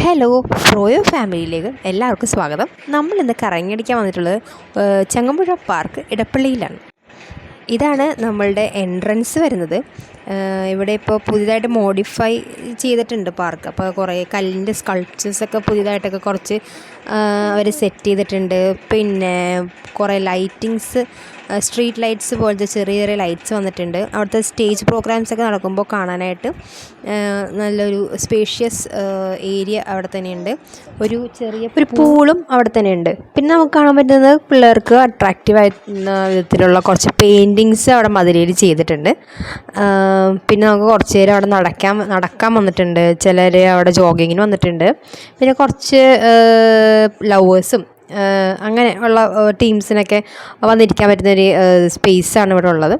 Hello ഫ്രോയോ ഫാമിലിയിലേക്ക് എല്ലാവർക്കും സ്വാഗതം. നമ്മൾ ഇന്ന് കറങ്ങിയടിക്കാൻ വന്നിട്ടുള്ളത് ചങ്ങമ്പുഴ പാർക്ക് ഇടപ്പള്ളിയിലാണ്. ഇതാണ് നമ്മളുടെ എൻട്രൻസ് വരുന്നത്. ഇവിടെ ഇപ്പോൾ പുതിയതായിട്ട് മോഡിഫൈ ചെയ്തിട്ടുണ്ട് പാർക്ക്. അപ്പോൾ കുറേ കല്ലിൻ്റെ സ്കൾപ്ചേഴ്സൊക്കെ പുതിയതായിട്ടൊക്കെ കുറച്ച് അവർ സെറ്റ് ചെയ്തിട്ടുണ്ട്. പിന്നെ കുറേ ലൈറ്റിങ്സ്, സ്ട്രീറ്റ് ലൈറ്റ്സ് പോലത്തെ ചെറിയ ചെറിയ ലൈറ്റ്സ് വന്നിട്ടുണ്ട്. അവിടുത്തെ സ്റ്റേജ് പ്രോഗ്രാംസൊക്കെ നടക്കുമ്പോൾ കാണാനായിട്ട് നല്ലൊരു സ്പേഷ്യസ് ഏരിയ അവിടെ തന്നെയുണ്ട്. ഒരു ചെറിയ പൂളും അവിടെ തന്നെയുണ്ട്. പിന്നെ നമുക്ക് കാണാൻ പറ്റുന്നത് പിള്ളേർക്ക് അട്രാക്റ്റീവായിരുന്ന വിധത്തിലുള്ള കുറച്ച് പെയിൻറ്റിങ്സ് അവിടെ മതിലിൽ ചെയ്തിട്ടുണ്ട്. പിന്നെ നമുക്ക് കുറച്ച് നേരം അവിടെ നടക്കാൻ വന്നിട്ടുണ്ട്. ചിലർ അവിടെ ജോഗിങ്ങിന് വന്നിട്ടുണ്ട്. പിന്നെ കുറച്ച് ലവേഴ്സും അങ്ങനെ ഉള്ള ടീംസിനൊക്കെ വന്നിരിക്കാൻ പറ്റുന്നൊരു സ്പേസാണ് ഇവിടെ ഉള്ളത്.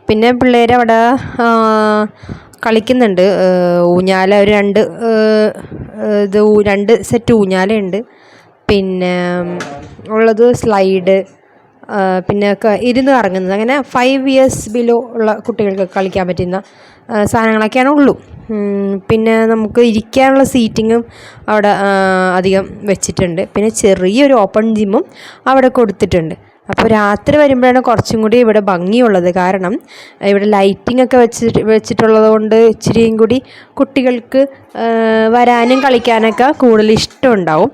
പിന്നെ പിള്ളേർ അവിടെ കളിക്കുന്നുണ്ട്. ഊഞ്ഞാല ഒരു രണ്ട് സെറ്റ് ഊഞ്ഞാലുണ്ട്. പിന്നെ ഉള്ളത് സ്ലൈഡ്, പിന്നെ ഇരുന്ന് കറങ്ങുന്നത്, അങ്ങനെ 5 years ബിലോ ഉള്ള കുട്ടികൾക്ക് കളിക്കാൻ പറ്റുന്ന സാധനങ്ങളൊക്കെയാണ് ഉള്ളൂ. പിന്നെ നമുക്ക് ഇരിക്കാനുള്ള സീറ്റിങ്ങും അവിടെ അധികം വെച്ചിട്ടുണ്ട്. പിന്നെ ചെറിയൊരു ഓപ്പൺ ജിമ്മും അവിടെ കൊടുത്തിട്ടുണ്ട്. അപ്പോൾ രാത്രി വരുമ്പോഴാണ് കുറച്ചും കൂടി ഇവിടെ ഭംഗിയുള്ളത്. കാരണം ഇവിടെ ലൈറ്റിംഗ് ഒക്കെ വെച്ചിട്ടുള്ളത് കൊണ്ട് ഇച്ചിരിയും കൂടി കുട്ടികൾക്ക് വരാനും കളിക്കാനൊക്കെ കൂടുതൽ ഇഷ്ടമുണ്ടാവും.